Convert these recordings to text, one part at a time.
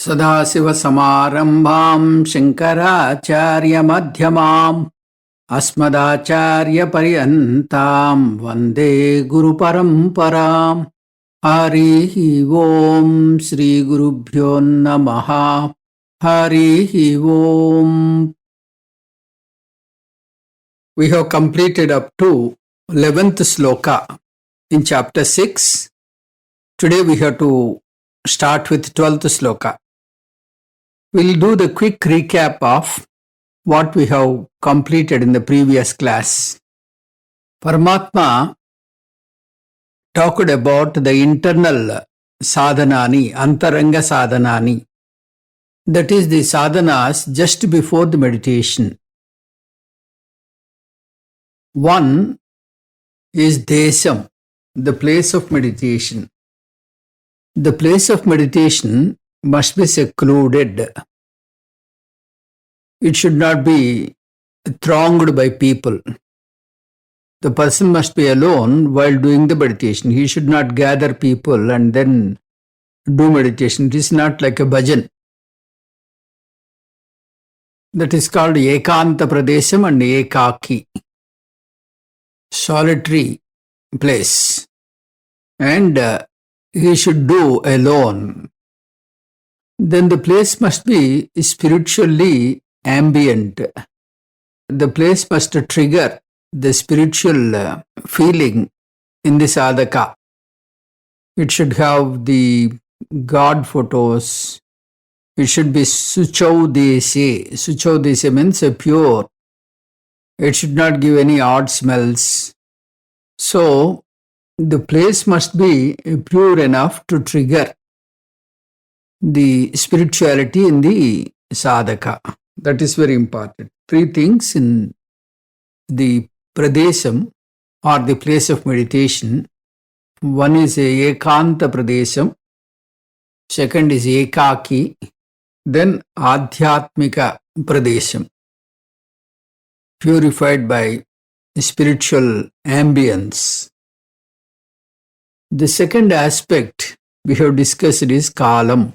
सदाशिवसमारम्भाम् शङ्कराचार्यमध्यमाम् अस्मदाचार्यपर्यन्ताम् वन्दे गुरुपरम्पराम्। हरिः ओम् श्रीगुरुभ्यो नमः। हरिः ओम्. We have completed up to 11th sloka in chapter 6. Today we have to start with 12th sloka. We'll do the quick recap of what we have completed in the previous class. Paramatma talked about the internal sadhanani, antaranga sadhanani. That is the sadhanas just before the meditation. One is desam, the place of meditation. The place of meditation must be secluded. It should not be thronged by people. The person must be alone while doing the meditation. He should not gather people and then do meditation. It is not like a bhajan. That is called ekanta pradesham and ekaki. Solitary place. And he should do alone. Then the place must be spiritually ambient. The place must trigger the spiritual feeling in the sadhaka. It should have the God photos. It should be suchau dese. Suchau dese means pure. It should not give any odd smells. So, the place must be pure enough to trigger the spirituality in the sadhaka. That is very important. Three things in the pradesham or the place of meditation. One is ekanta pradesham. Second is ekaki. Then adhyatmika pradesham. Purified by spiritual ambience. The second aspect we have discussed is kalam.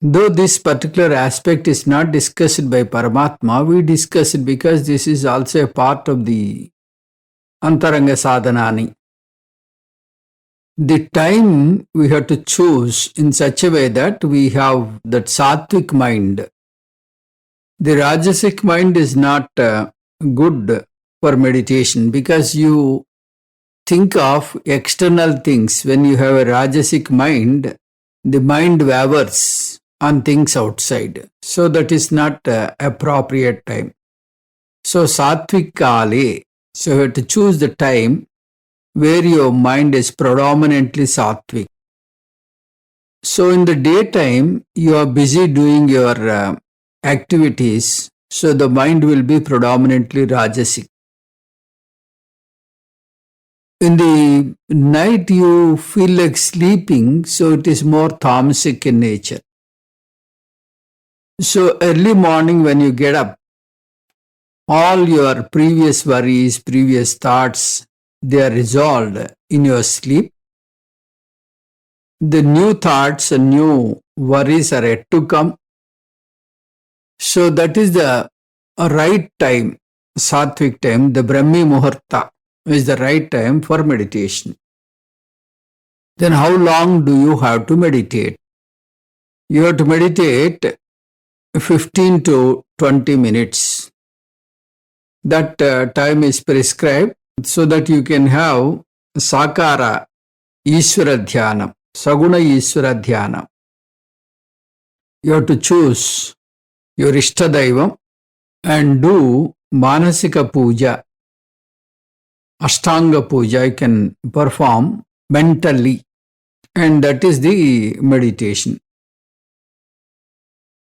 Though this particular aspect is not discussed by Paramatma, we discuss it because this is also a part of the antaranga sadhanani. The time we have to choose in such a way that we have that sattvic mind. The rajasic mind is not good for meditation because you think of external things. When you have a rajasic mind, the mind wavers on things outside. So that is not appropriate time. So sattvic kale. So you have to choose the time where your mind is predominantly sattvic. So in the daytime, you are busy doing your activities. So the mind will be predominantly rajasic. In the night, you feel like sleeping, so it is more tamasic in nature. So early morning when you get up, all your previous worries, previous thoughts, they are resolved in your sleep. The new thoughts and new worries are yet to come. So that is the right time, sattvic time, the Brahmi Muhurta is the right time for meditation. Then how long do you have to meditate? You have to meditate 15 to 20 minutes. That time is prescribed so that you can have sakara Ishvara Dhyanam, Saguna Ishvara Dhyanam. You have to choose your Ishtadaivam and do Manasika Puja. Ashtanga Puja you can perform mentally, and that is the meditation.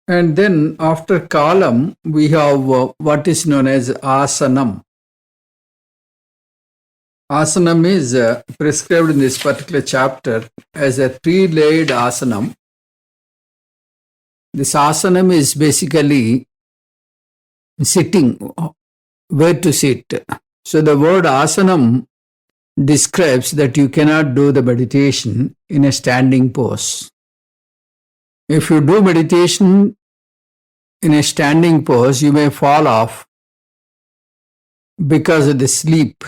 And then after kalam, we have what is known as asanam. Asanam is prescribed in this particular chapter as a three-layered asanam. This asanam is basically sitting, where to sit. So the word asanam describes that you cannot do the meditation in a standing pose. If you do meditation in a standing pose, you may fall off because of the sleep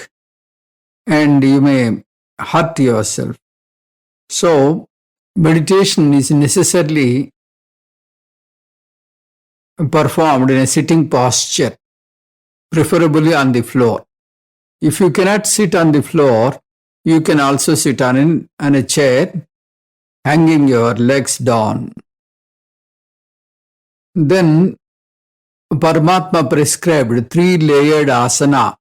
and you may hurt yourself. So, meditation is necessarily performed in a sitting posture, preferably on the floor. If you cannot sit on the floor, you can also sit on a chair, hanging your legs down. Then Paramatma prescribed 3-layered asana.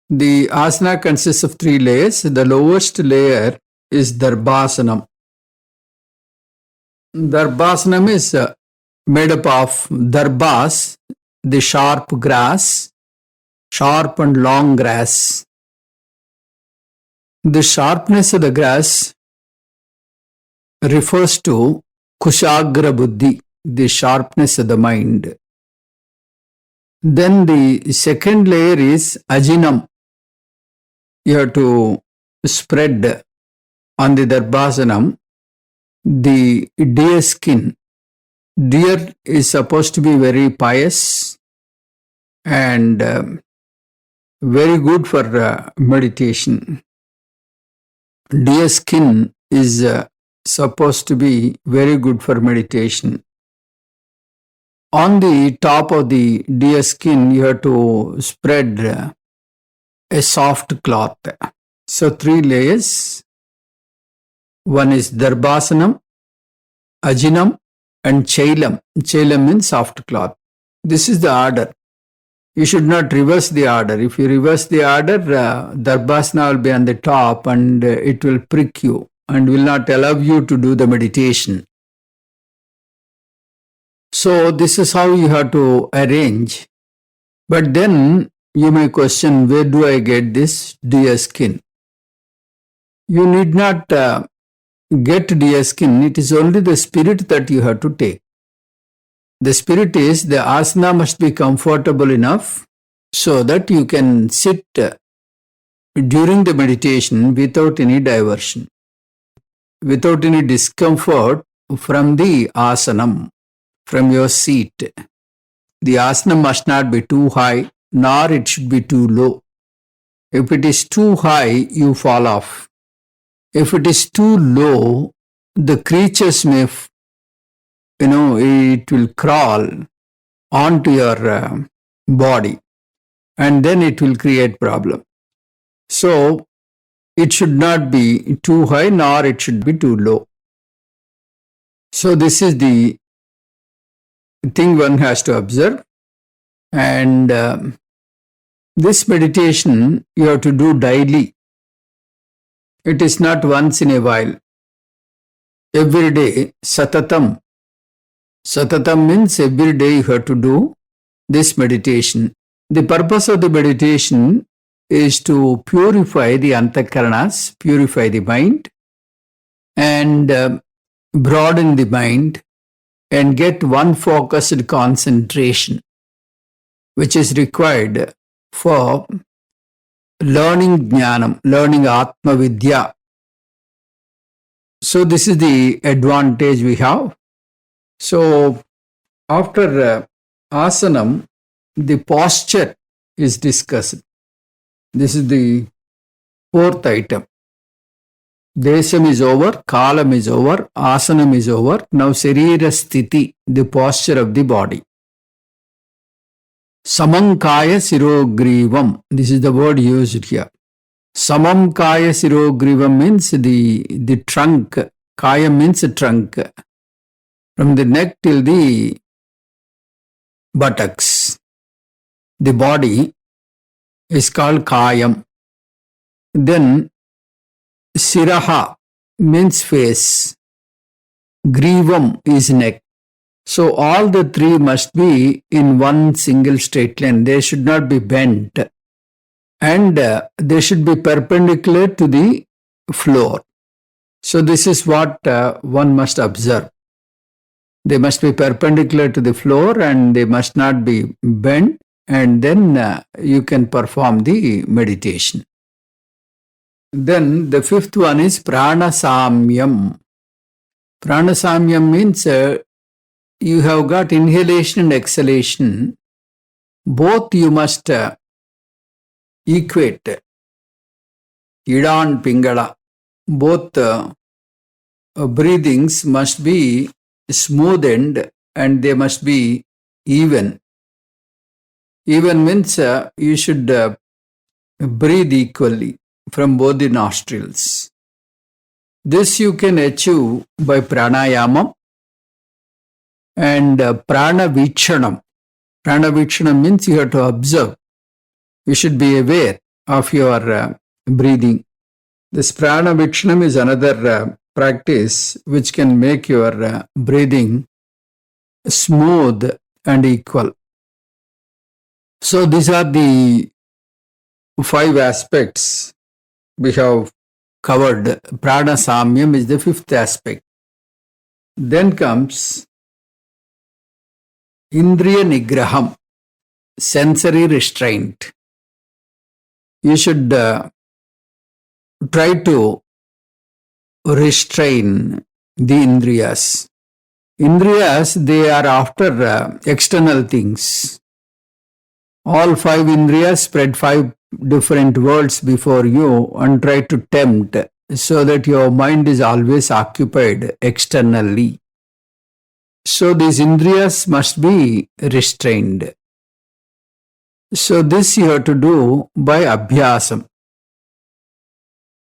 The asana consists of 3 layers. The lowest layer is Darbhasanam. Darbhasanam is made up of darbhas, the sharp grass, sharp and long grass. The sharpness of the grass refers to Kushagra Buddhi, the sharpness of the mind. Then the second layer is Ajinam. You have to spread on the Darbhasanam the deer skin. Deer is supposed to be very pious and very good for meditation. Deer skin is supposed to be very good for meditation. On the top of the deer skin, you have to spread a soft cloth. So 3 layers. One is Darbhasanam, Ajinam, and Chailam. Chailam means soft cloth. This is the order. You should not reverse the order. If you reverse the order, Darbhasana will be on the top and it will prick you and will not allow you to do the meditation. So this is how you have to arrange. But then you may question, where do I get this deer skin? You need not get deer skin. It is only the spirit that you have to take. The spirit is the asana must be comfortable enough so that you can sit during the meditation without any diversion, without any discomfort from the asanam, from your seat. The asana must not be too high, nor it should be too low. If it is too high, you fall off. If it is too low, the creatures may, it will crawl onto your body and then it will create problem. So, it should not be too high nor it should be too low. So, this is the thing one has to observe. And this meditation you have to do daily. It is not once in a while. Every day, satatam. Satatam means every day you have to do this meditation. The purpose of the meditation is to purify the antakaranas, purify the mind, and broaden the mind and get one focused concentration, which is required for learning jnanam, learning Atma Vidya. So this is the advantage we have. So after asanam, the posture is discussed. This is the 4th item. Desam is over, kalam is over, asanam is over. Now sarira sthiti, the posture of the body. Samam kaya sirogrivam. This is the word used here. Samam kaya sirogrivam means the trunk. Kaya means a trunk. From the neck till the buttocks. The body is called kayam. Then siraha means face. Grivam is neck. So all the 3 must be in one single straight line. They should not be bent. And they should be perpendicular to the floor. So this is what one must observe. They must be perpendicular to the floor and they must not be bent, and then you can perform the meditation. Then the 5th one is prana samyam. Pranasamyam means you have got inhalation and exhalation. Both you must equate. Ida and Pingala. Both breathings must be smoothened and they must be even. Even means you should breathe equally from both the nostrils. This you can achieve by pranayama and prana vichanam. Prana vichanam means you have to observe. You should be aware of your breathing. This prana vichanam is another practice which can make your breathing smooth and equal. So these are the 5 aspects we have covered. Prana samyam is the 5th aspect. Then comes indriya nigraham, sensory restraint. You should try to restrain the indriyas. Indriyas, they are after external things. All 5 indriyas spread 5 different worlds before you and try to tempt so that your mind is always occupied externally. So these indriyas must be restrained. So this you have to do by abhyasam.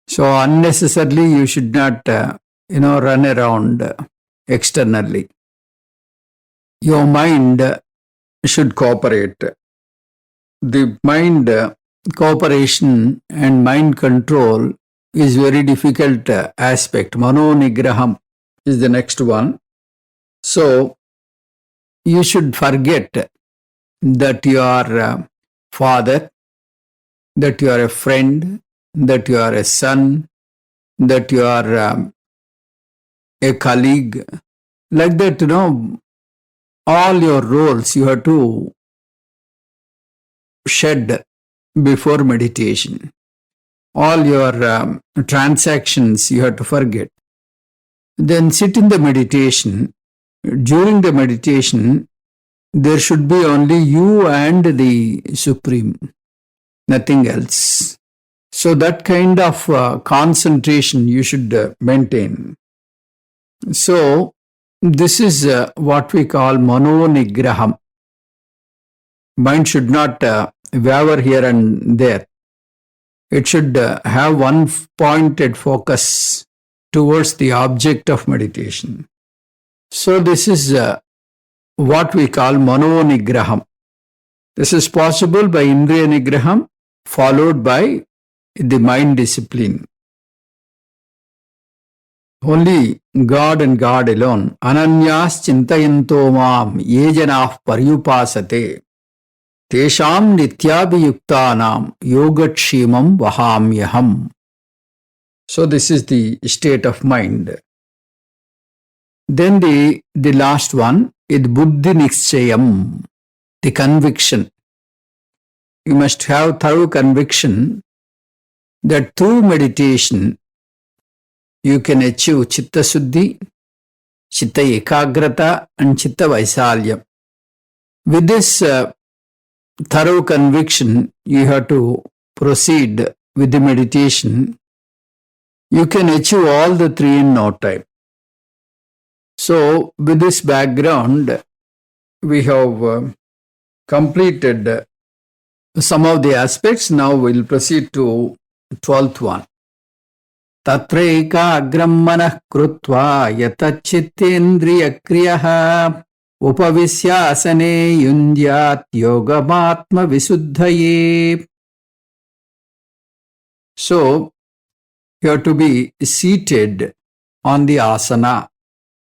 So unnecessarily you should not, run around externally. Your mind should cooperate. The mind cooperation and mind control is very difficult aspect. Mano nigraham is the next one. So you should forget that you are a father, that you are a friend, that you are a son, that you are a colleague. Like that, all your roles you have to shed before meditation. All your transactions you have to forget. Then sit in the meditation. During the meditation, there should be only you and the Supreme, nothing else. So that kind of concentration you should maintain. So this is what we call mano nigraham. Mind should not waver here and there. It should have one pointed focus towards the object of meditation. So this is what we call mano nigraham. This is possible by indriya nigraham followed by the mind discipline. Only God and God alone. Ananyas chintayanto mam ye janah paryupasate tesham nityabhiyuktanam yogatshimam vahamyaham. So this is the state of mind. Then the last one is buddhi nikshayam, the conviction. You must have thorough conviction that through meditation you can achieve chitta suddhi, chitta ekagrata and chitta vaisalyam. With this thorough conviction, you have to proceed with the meditation. You can achieve all the 3 in no time. So with this background, we have completed some of the aspects. Now we'll proceed to 12th one. Tatra ekagram manah krutva yatachittendriya kriyaha upavisyasane yundyat yogamatma visuddhaye. So you have to be seated on the asana,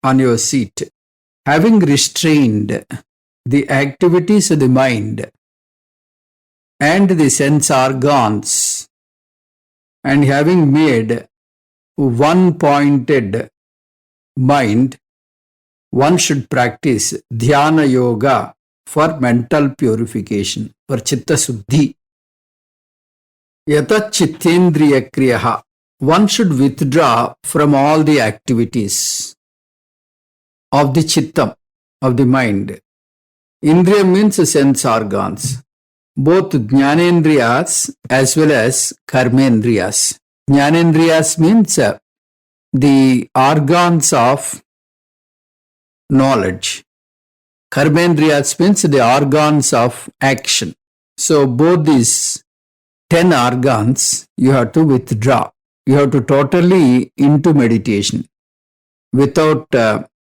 on your seat, having restrained the activities of the mind and the sense organs, and having made one pointed mind, one should practice dhyana yoga for mental purification, for chitta suddhi. Yata chittendriya kriyaha, one should withdraw from all the activities. of the chittam, of the mind. Indriya means sense organs, both jnanendriyas as well as karmendriyas. Jnanendriyas means the organs of knowledge. Karmendriyas means the organs of action. So both these 10 organs you have to withdraw. You have to totally into meditation without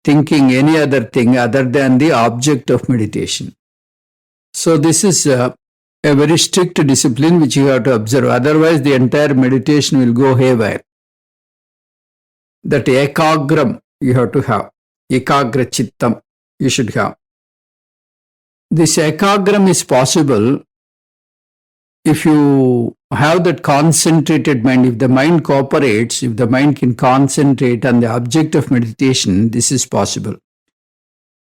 thinking any other thing other than the object of meditation. So this is a very strict discipline which you have to observe. Otherwise the entire meditation will go haywire. That ekagram you have to have. Ekagra chittam you should have. This ekagram is possible if you have that concentrated mind. If the mind cooperates, if the mind can concentrate on the object of meditation, this is possible.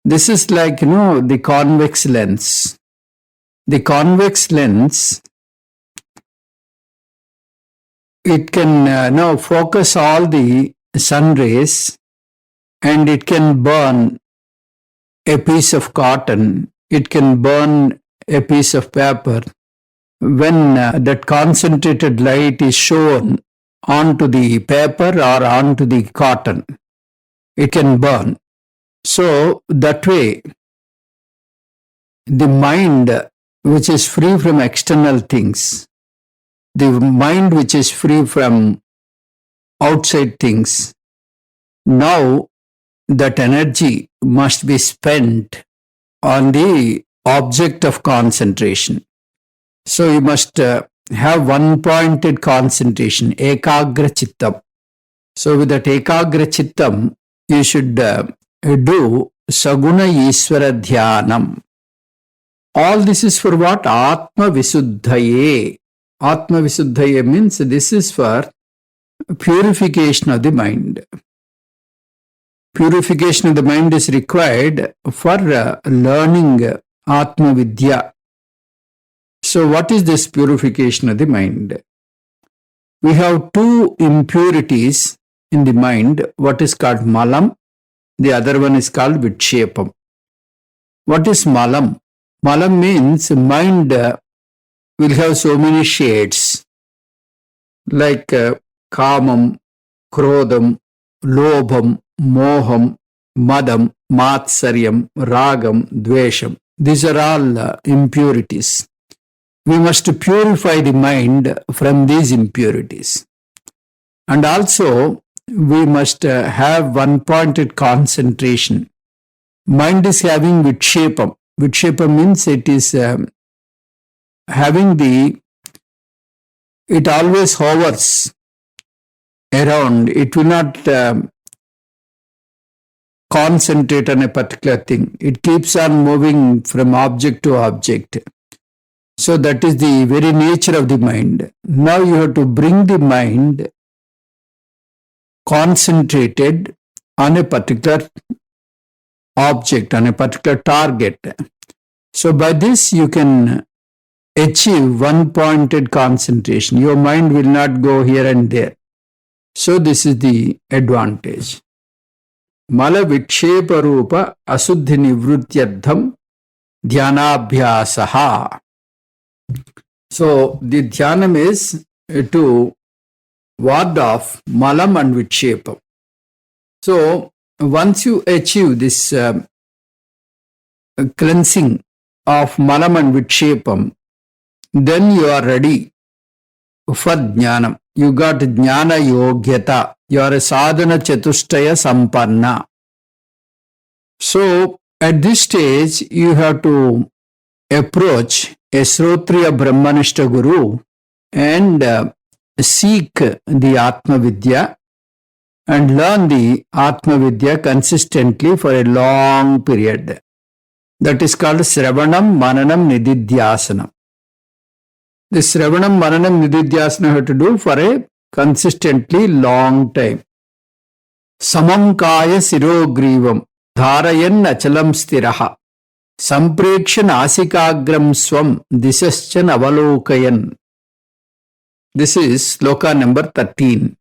This is like, the convex lens. The convex lens, it can now focus all the sun rays and it can burn a piece of cotton. It can burn a piece of paper. When that concentrated light is shown onto the paper or onto the cotton, it can burn. So that way, the mind which is free from external things, the mind which is free from outside things, now that energy must be spent on the object of concentration. So you must have one-pointed concentration, ekagra chittam. So with that ekagra chittam, you should do saguna isvara dhyanam. All this is for what? Atma visuddhaye. Atma visuddhaye means this is for purification of the mind. Purification of the mind is required for learning Atma Vidya. So what is this purification of the mind? We have two impurities in the mind. What is called malam, the other one is called vikshepam. What is malam? Malam means mind will have so many shades like kamam, krodham, lobham, moham, madam, matsaryam, ragam, dvesham. These are all impurities. We must purify the mind from these impurities. And also, we must have one-pointed concentration. Mind is having vikshepam. Vikshepam means it is having it always hovers around. It will not concentrate on a particular thing. It keeps on moving from object to object. So that is the very nature of the mind. Now you have to bring the mind concentrated on a particular object, on a particular target. So by this you can achieve one-pointed concentration. Your mind will not go here and there. So this is the advantage. Mala vikshepa rupa asuddhi nivrutyardham dhyanabhyasaha. So the dhyanam is to ward off malam and vikshepam. So once you achieve this cleansing of malam and vikshepam, then you are ready for jnanam. You got jnana yogyata. You are a sadhana chatushtaya sampanna. So at this stage, you have to approach a Srotriya Brahmanishta Guru and seek the Atma Vidya and learn the Atma Vidya consistently for a long period. That is called Sravanam Mananam Nididhyasanam. This Sravanam Mananam Nididhyasana you have to do for a consistently long time. Samam kaya sirogrivam dharayan achalam stiraha samprekshan asikagram swam disaschan avalokayan. This is sloka number 13.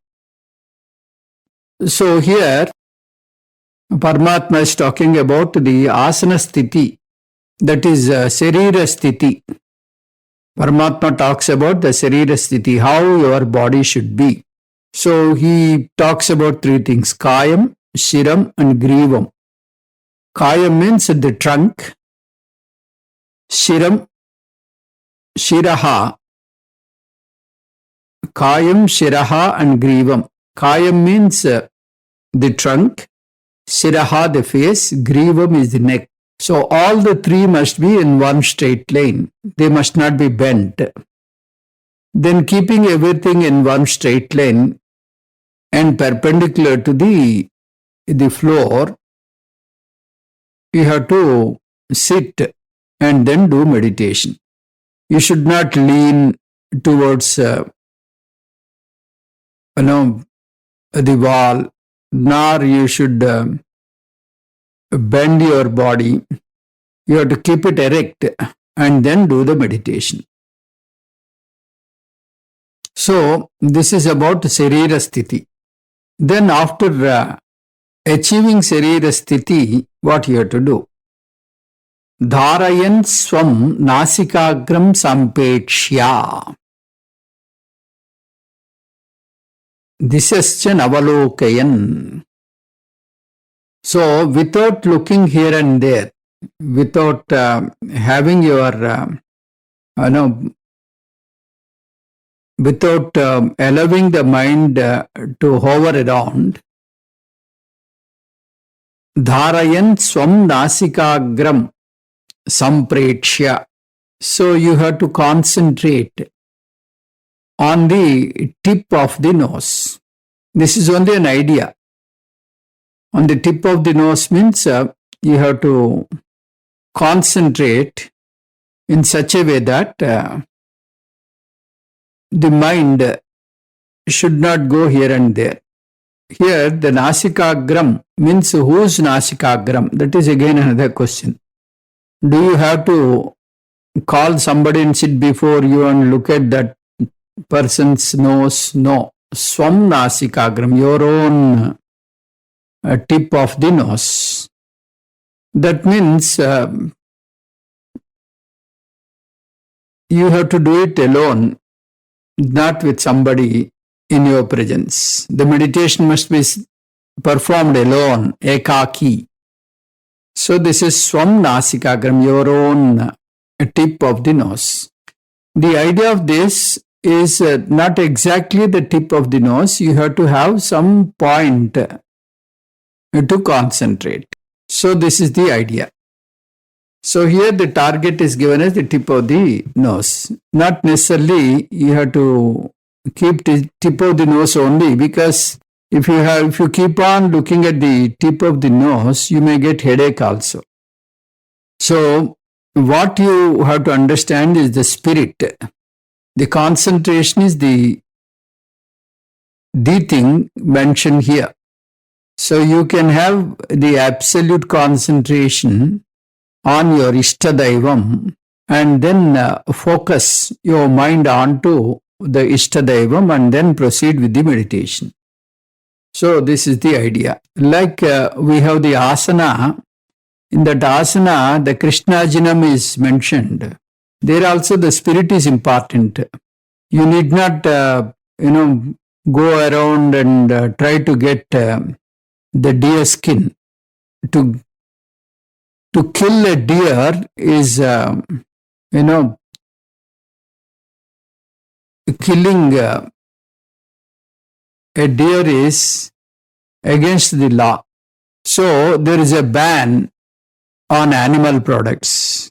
So here Paramatma is talking about the asana sthiti, that is Sarira sthiti. Paramatma talks about the Sarira sthiti, how your body should be. So he talks about three things: Kayam, Shiram, and Grivam. Kayam means the trunk, Shiram, Shiraha, Kayam, Shiraha, and Grivam. Kayam means the trunk, Shiraha the face, Grivam is the neck. So all the three must be in one straight line. They must not be bent. Then keeping everything in one straight line and perpendicular to the floor, you have to sit and then do meditation. You should not lean towards the wall, nor you should bend your body. You have to keep it erect and then do the meditation. So this is about Sarira Sthiti. Then after achieving Sarira Sthiti, what you have to do? Dharayan swam nasikagram sampekshya. Disascha avalokayan. So without looking here and there, without having your, without allowing the mind to hover around, Dharayan swam nasikagram samprekshya. So you have to concentrate on the tip of the nose. This is only an idea. On the tip of the nose means you have to concentrate in such a way that the mind should not go here and there. Here the nasikagram means whose nasikagram? That is again another question. Do you have to call somebody and sit before you and look at that person's nose? No. Swam nasikagram, your own tip of the nose. That means you have to do it alone, not with somebody in your presence. The meditation must be performed alone, ekaki. So this is swam nasikagram, your own tip of the nose. The idea of this is not exactly the tip of the nose. You have to have some point to concentrate. So this is the idea. So here the target is given as the tip of the nose. Not necessarily you have to keep the tip of the nose only, because if you keep on looking at the tip of the nose, you may get headache also. So what you have to understand is the spirit. The concentration is the thing mentioned here. So you can have the absolute concentration on your Ishtadaivam and then focus your mind onto the Ishtadaivam and then proceed with the meditation. So this is the idea. Like we have the asana. In that asana, the Krishnajinam is mentioned. There also the spirit is important. You need not, go around and try to get the deer skin. To kill a deer is, killing a deer is against the law. So there is a ban on animal products,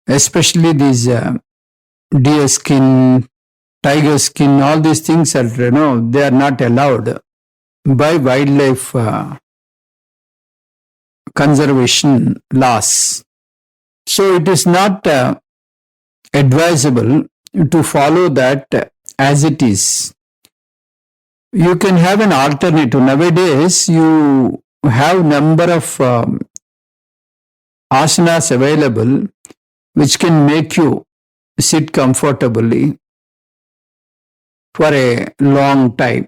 especially these deer skin, tiger skin, all these things are, they are not allowed by wildlife conservation laws. So it is not advisable to follow that as it is. You can have an alternative. Nowadays, you have number of asanas available which can make you sit comfortably for a long time.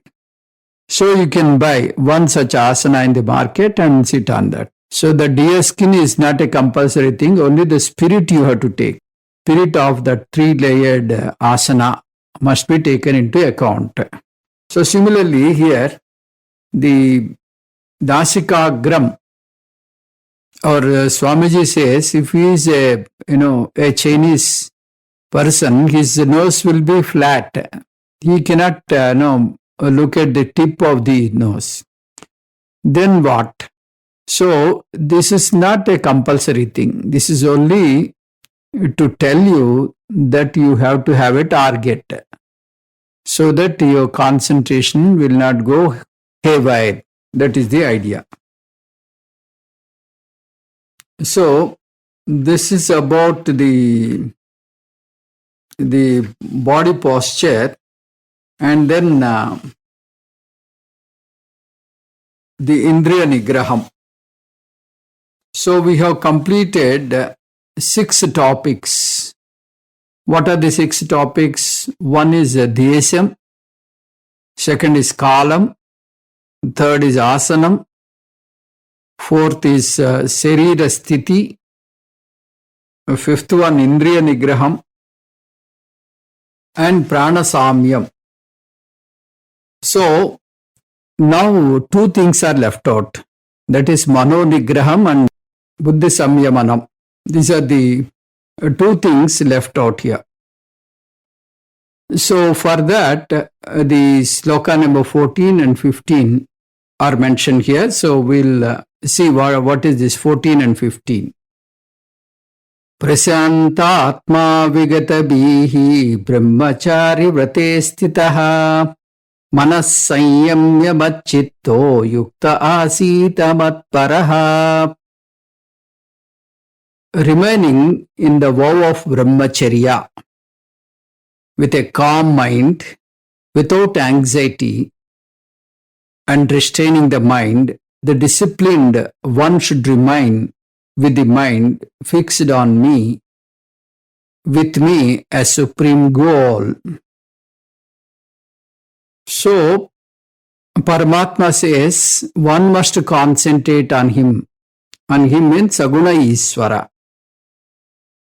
So you can buy one such asana in the market and sit on that. So the deer skin is not a compulsory thing, only the spirit you have to take. Spirit of the three-layered asana must be taken into account. So similarly here, the Dasikagram or Swamiji says, if he is a Chinese person, his nose will be flat. He cannot look at the tip of the nose. Then what? So this is not a compulsory thing. This is only to tell you that you have to have a target so that your concentration will not go haywire. That is the idea. So this is about the body posture, and then the Indriya Nigraham. So we have completed 6 topics. What are the 6 topics? One is Desham, second is Kalam, third is Asanam, fourth is Sarira Sthiti, fifth one Indriya Nigraham, and Prana Samyam. So now 2 things are left out. That is Mano Nigraham and Buddhi Samyamanam. These are the 2 things left out here. So for that, the sloka number 14 and 15 are mentioned here. So we'll see what is this 14 and 15. Prasanta atma vigata bihi brahmachari vrate stitaha manas sanyamya matchitto yukta asita matparaha. Remaining in the vow of brahmacharya with a calm mind, without anxiety and restraining the mind, the disciplined one should remain with the mind fixed on me, with me as supreme goal. So, Paramatma says one must concentrate on him. On him means Saguna Iswara.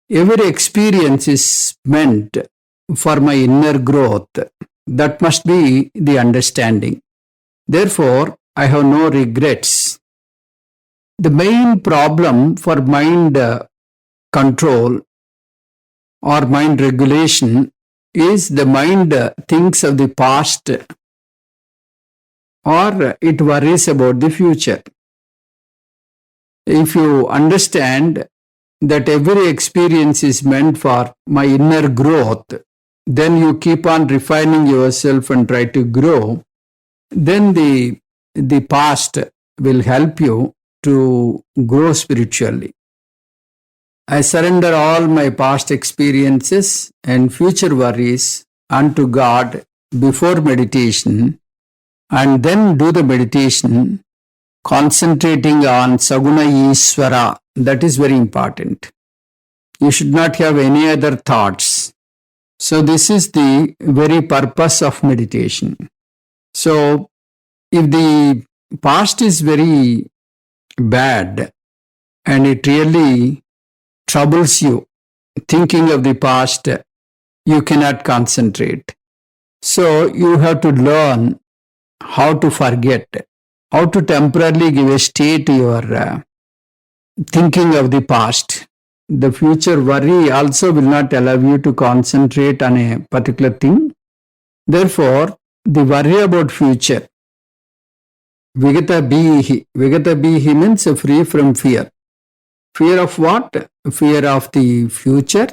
Every experience is meant for my inner growth. That must be the understanding. Therefore, I have no regrets. The main problem for mind control or mind regulation is the mind thinks of the past or it worries about the future. If you understand that every experience is meant for my inner growth, then you keep on refining yourself and try to grow, then the past will help you to grow spiritually. I surrender all my past experiences and future worries unto God before meditation, and then do the meditation concentrating on Saguna Iswara. That is very important. You should not have any other thoughts. So this is the very purpose of meditation. So if the past is very bad and it really troubles you, thinking of the past, you cannot concentrate. So you have to learn how to forget, how to temporarily give a stay to your thinking of the past. The future worry also will not allow you to concentrate on a particular thing. Therefore, the worry about future, Vigata Bihi. Vigata Bihi means free from fear. Fear of what? Fear of the future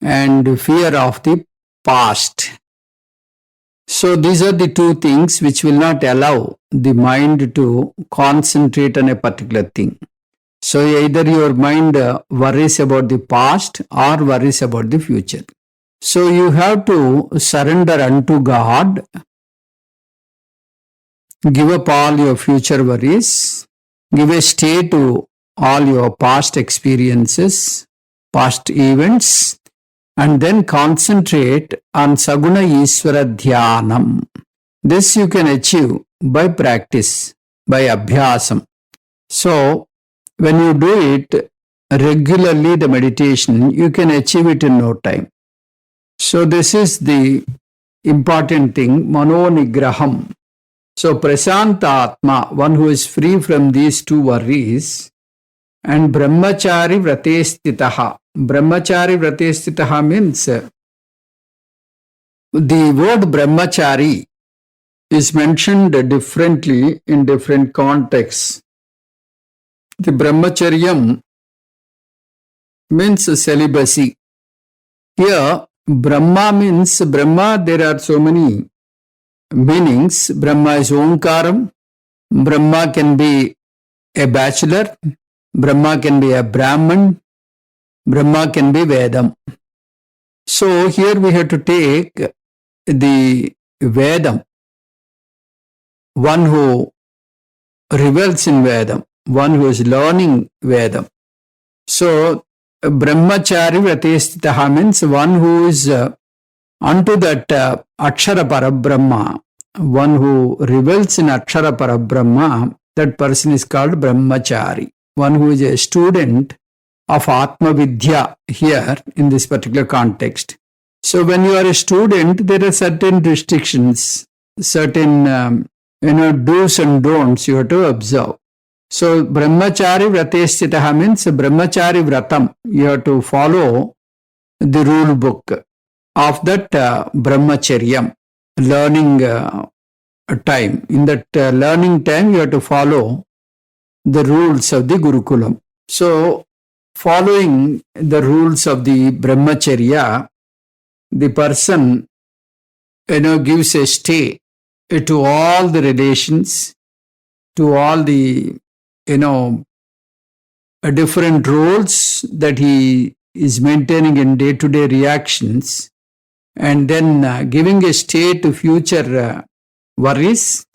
and fear of the past. So these are the 2 things which will not allow the mind to concentrate on a particular thing. So either your mind worries about the past or worries about the future. So you have to surrender unto God, give up all your future worries, give a stay to all your past experiences, past events, and then concentrate on Saguna Iswara Dhyanam. This you can achieve by practice, by abhyasam. So, when you do it regularly, the meditation, you can achieve it in no time. So, this is the important thing, mano nigraham. So, prasanta atma, one who is free from these two worries, and brahmachari vratestitaha. Brahmachari vratestitaha means the word brahmachari is mentioned differently in different contexts. The brahmacharyam means celibacy. Here, Brahma means Brahma, there are so many meanings. Brahma is Omkaram. Brahma can be a bachelor. Brahma can be a Brahman. Brahma can be Vedam. So here we have to take the Vedam, one who revels in Vedam, one who is learning Vedam. So Brahmachari Vratestitaha means one who is unto that Akshara Parabrahma, one who revels in Akshara Parabrahma, that person is called Brahmachari, one who is a student of Atma Vidya here in this particular context. So when you are a student, there are certain restrictions, certain do's and don'ts you have to observe. So Brahmachari Vratestitaha means Brahmachari Vratam. You have to follow the rule book of that Brahmacharyam, learning time. In that learning time, you have to follow the rules of the Gurukulam. So following the rules of the Brahmacharya, the person gives a stay to all the relations, to all the different roles that he is maintaining in day-to-day reactions, and then giving a stay to future worries,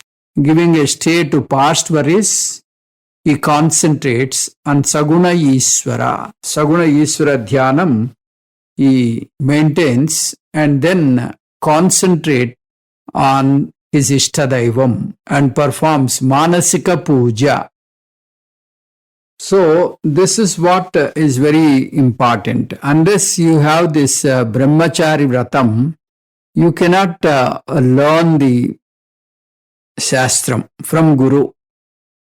giving a stay to past worries. He concentrates on Saguna Ishvara. Saguna Ishvara Dhyanam he maintains, and then concentrate on his Ishtadaivam and performs Manasika Puja. So this is what is very important. Unless you have this Brahmachari Vratam, you cannot learn the Shastram from Guru.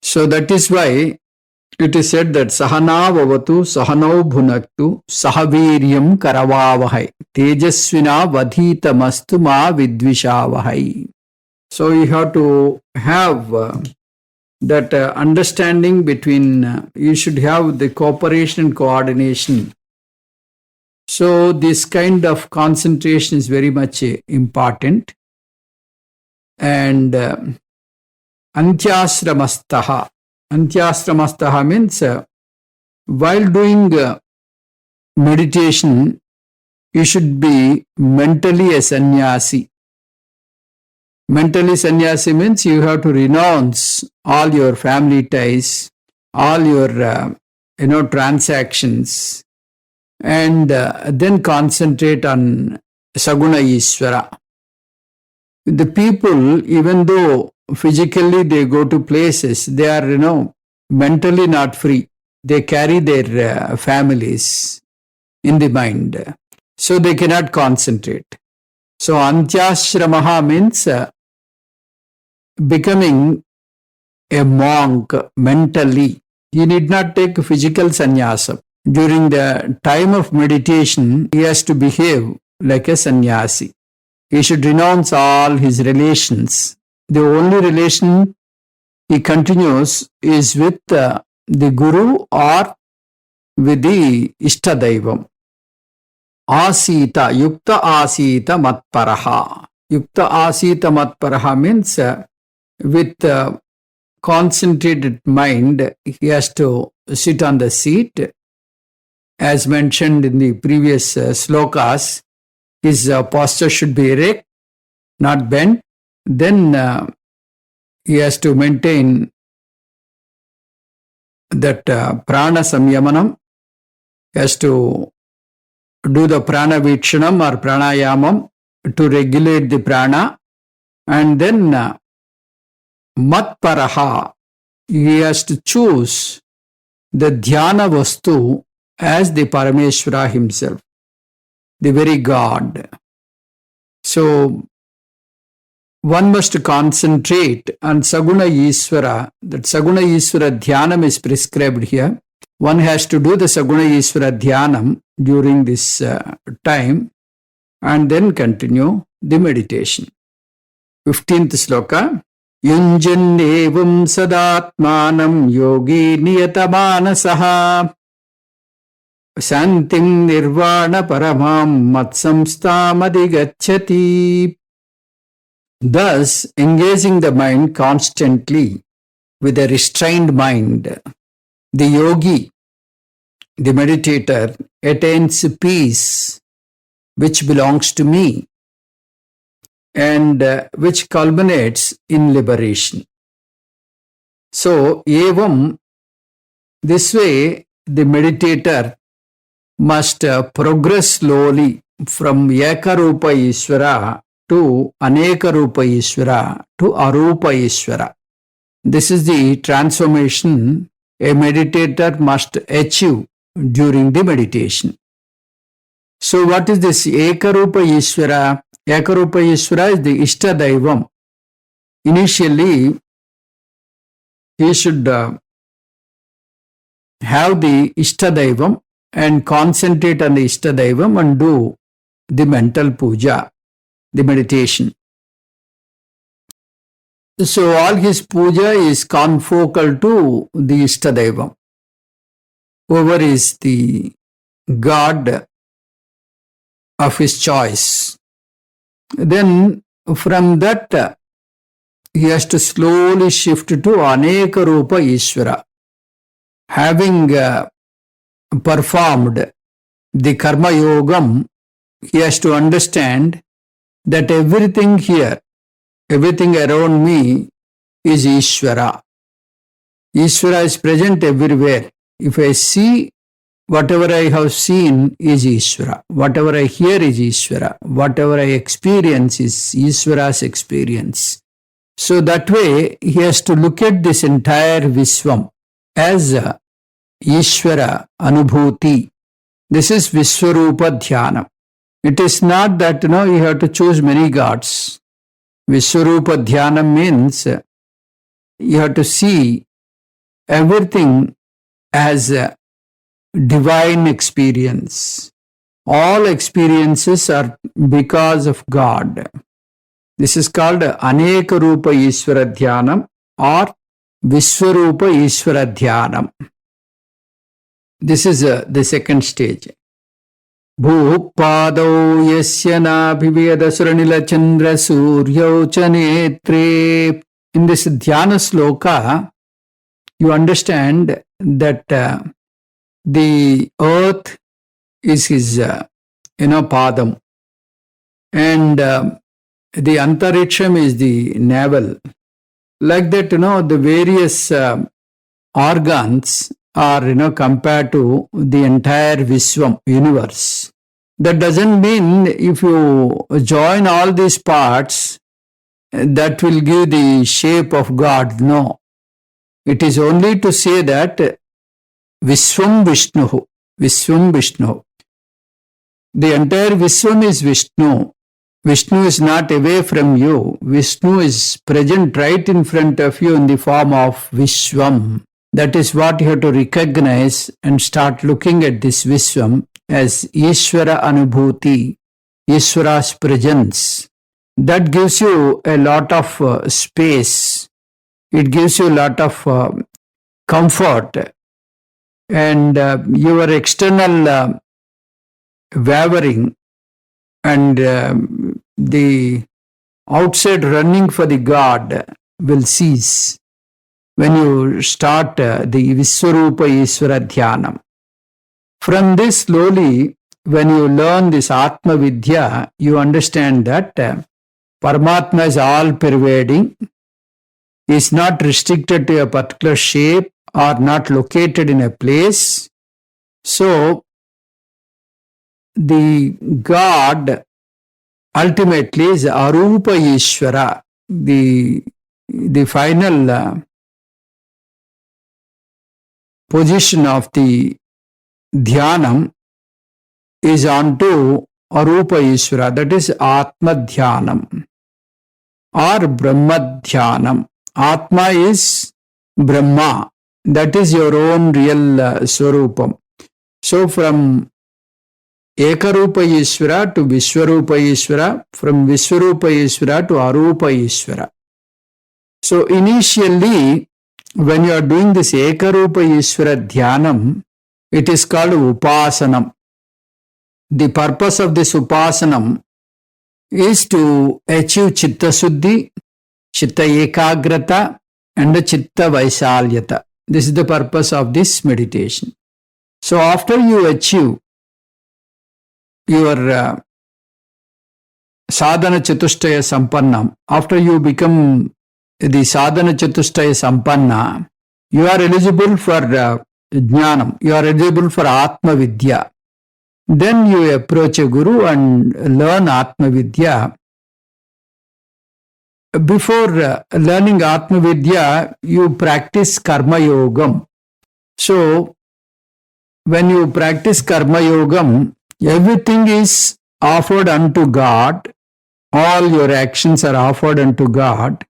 So that is why it is said that Sahana Vavatu Sahanau Bhunaktu Sahaviryam Karavavahai Tejasvina Vadhitamastu Ma Vidvishavahai. So you have to have that understanding between, you should have the cooperation and coordination. So this kind of concentration is very much important. And Antyasramastaha. Antyasramastaha means while doing meditation, you should be mentally a sannyasi. Mentally sannyasi means you have to renounce all your family ties, all your transactions, and then concentrate on Saguna Ishvara. The people, even though physically they go to places, they are mentally not free. They carry their families in the mind, so they cannot concentrate. So Antyasramaha means becoming a monk mentally. He need not take physical sannyasa. During the time of meditation, he has to behave like a sannyasi. He should renounce all his relations. The only relation he continues is with the Guru or with the Ishtadaivam. Asita, Yukta Asita Matparaha. Yukta Asita Matparaha means with concentrated mind, he has to sit on the seat. As mentioned in the previous slokas, his posture should be erect, not bent. Then he has to maintain that prana samyamanam. He has to do the prana vikshanam or pranayamam to regulate the prana, and then Matparaha, he has to choose the Dhyana Vastu as the Parameshwara himself, the very God. So, one must concentrate on Saguna Ishvara. That Saguna Ishvara Dhyanam is prescribed here. One has to do the Saguna Ishvara Dhyanam during this time and then continue the meditation. 15th sloka. Yunjannevam sadatmanam yogi niyatamanasah Santim nirvana paramam matsamstam adhigacchati. Thus, engaging the mind constantly with a restrained mind, the yogi, the meditator, attains peace which belongs to me and which culminates in liberation. So, evam, this way, the meditator must progress slowly from Ekarupa Ishvara to Aneka Rupa Ishvara to Arupa Ishvara. This is the transformation a meditator must achieve during the meditation. So what is this Ekarupa Ishvara? Ekarupa Ishvara is the Ishtadaivam. Initially, he should have the Ishtadaivam and concentrate on the Ishtadaivam and do the mental puja, the meditation. So all his puja is confocal to the Ishtadaivam. Whoever is the God of his choice. Then from that he has to slowly shift to Aneka Rupa Ishvara. Having performed the Karma Yogam, he has to understand that everything here, everything around me is Ishvara. Ishvara is present everywhere. If I see, whatever I have seen is Ishvara. Whatever I hear is Ishvara. Whatever I experience is Ishvara's experience. So that way, he has to look at this entire Vishwam as Ishvara Anubhuti. This is Vishwarupa Dhyana. It is not that, you have to choose many gods. Vishwarupa Dhyana means you have to see everything as a divine experience. All experiences are because of God. This is called Aneka Rupa Ishvara Dhyanam or Vishwarupa Ishvara Dhyanam. This is the second stage. Bhupado yasya nabhiveda suranila chandra suryau chanetre. In this dhyana sloka, you understand that the earth is his, padam, and the antariksham is the navel. Like that, the various organs are, compared to the entire Vishwam, universe. That doesn't mean if you join all these parts, that will give the shape of God. No. It is only to say that Vishwam Vishnu. Vishwam Vishnu. The entire Vishwam is Vishnu. Vishnu is not away from you. Vishnu is present right in front of you in the form of Vishwam. That is what you have to recognize and start looking at this Vishwam as Ishvara Anubhuti, Ishvara's presence. That gives you a lot of space. It gives you a lot of comfort. And your external wavering and the outside running for the God will cease when you start the Vishwarupa Ishvara Dhyanam. From this, slowly, when you learn this Atma Vidya, you understand that Paramatma is all pervading, is not restricted to a particular shape or not located in a place. So, the God ultimately is Arupa Ishvara. The the final position of the dhyanam is onto Arupa Ishvara, that is Atma Dhyanam or Brahma Dhyanam. Atma is Brahma, that is your own real Swarupam. So from Ekarupa Ishvara to Vishwarupa Ishvara, from Vishwarupa Ishvara to Arupa Ishvara. So initially, when you are doing this Ekarupa Ishvara Dhyanam, it is called Upasanam. The purpose of this Upasanam is to achieve Chitta Suddhi, Chitta Ekagrata, and Chitta Vaisalyata. This is the purpose of this meditation. So after you achieve your Sadhana Chatushtaya Sampannam, after you become the Sadhana Chatushtaya Sampanna, you are eligible for Jnanam, you are eligible for Atma Vidya. Then you approach a guru and learn Atma Vidya. Before learning Atma Vidya, you practice Karma Yogam. So, when you practice Karma Yogam, everything is offered unto God. All your actions are offered unto God.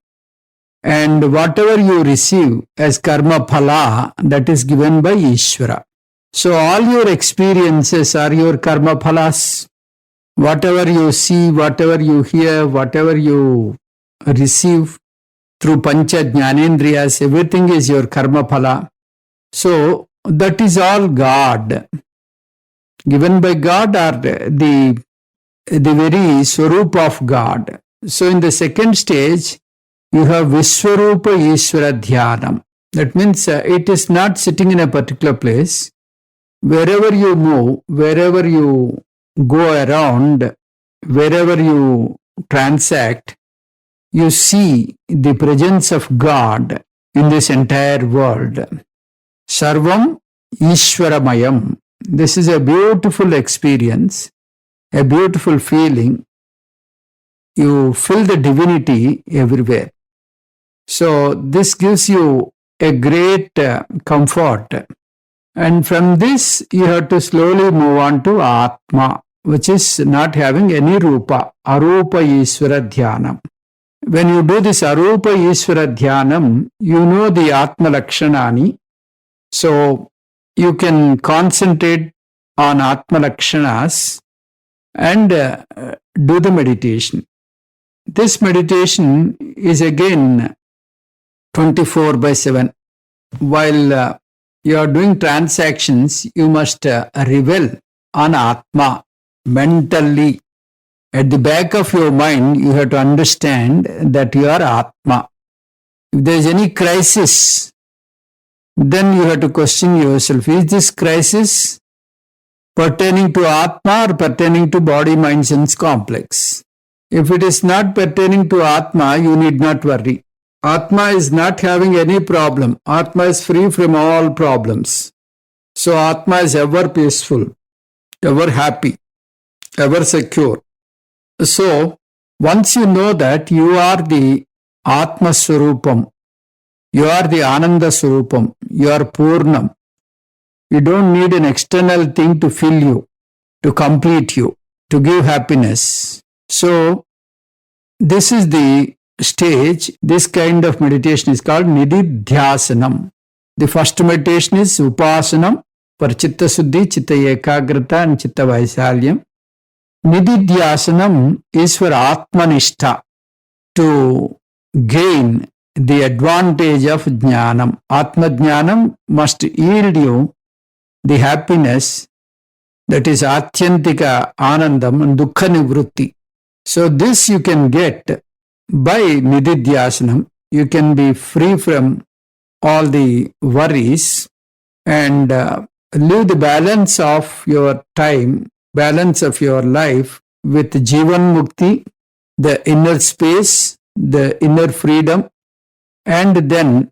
And whatever you receive as Karma Phala, that is given by Ishvara. So all your experiences are your Karma Phalas. Whatever you see, whatever you hear, whatever you receive through Pancha Jnanendriyas, everything is your Karma Phala. So that is all God. Given by God or the very Swarup of God. So in the second stage, you have Vishwarupa Ishvara Dhyanam. That means it is not sitting in a particular place. Wherever you move, wherever you go around, wherever you transact, you see the presence of God in this entire world. Sarvam Ishvaramayam. This is a beautiful experience, a beautiful feeling. You feel the divinity everywhere. So this gives you a great comfort. And from this, you have to slowly move on to Atma, which is not having any Rupa, Arupa Ishvara Dhyanam. When you do this Arupa Ishvara Dhyanam, you know the Atma Lakshanani. So you can concentrate on Atma Lakshanas and do the meditation. This meditation is again 24/7. While you are doing transactions, you must revel on Atma mentally. At the back of your mind, you have to understand that you are Atma. If there is any crisis, then you have to question yourself, is this crisis pertaining to Atma or pertaining to body, mind, sense complex? If it is not pertaining to Atma, you need not worry. Atma is not having any problem. Atma is free from all problems. So Atma is ever peaceful, ever happy, ever secure. So once you know that you are the Atma Swarupam, you are the Ananda Swarupam, you are Purnam. You don't need an external thing to fill you, to complete you, to give happiness. So this is the stage. This kind of meditation is called Nididhyasanam. The first meditation is Upasanam for Chitta Suddhi, Chitta Ekagrata and Chitta Vaisalyam. Nididhyasanam is for Atmanishta, to gain the advantage of Jnanam. Atma Jnanam must yield you the happiness, that is Atyantika Anandam and Dukkha Nivrutti. So this you can get by Nididhyasanam. You can be free from all the worries and live the balance of your time, balance of your life with Jivan Mukti, the inner space, the inner freedom, and then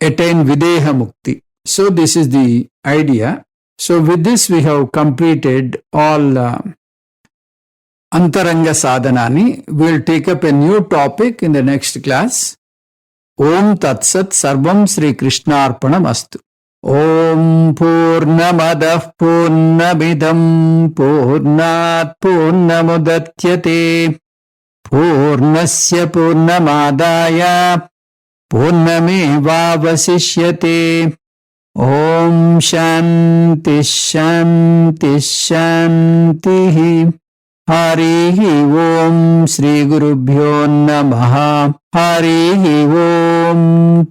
attain Videha Mukti. So this is the idea. So with this we have completed all Antaranga Sadhanani. We will take up a new topic in the next class. ఓం తత్సత్. సర్వం శ్రీకృష్ణార్పణమస్తు. ఓం పూర్ణమదః పూర్ణమిదం పూర్ణాత్ పూర్ణముదచ్యతే పూర్ణస్య పూర్ణమాదాయ పూర్ణమేవావశిష్యతే. ఓం శాంతి శాంతి శాంతి. హరి ఓం. శ్రీ గురుభ్యో నమః. హరి ఓం.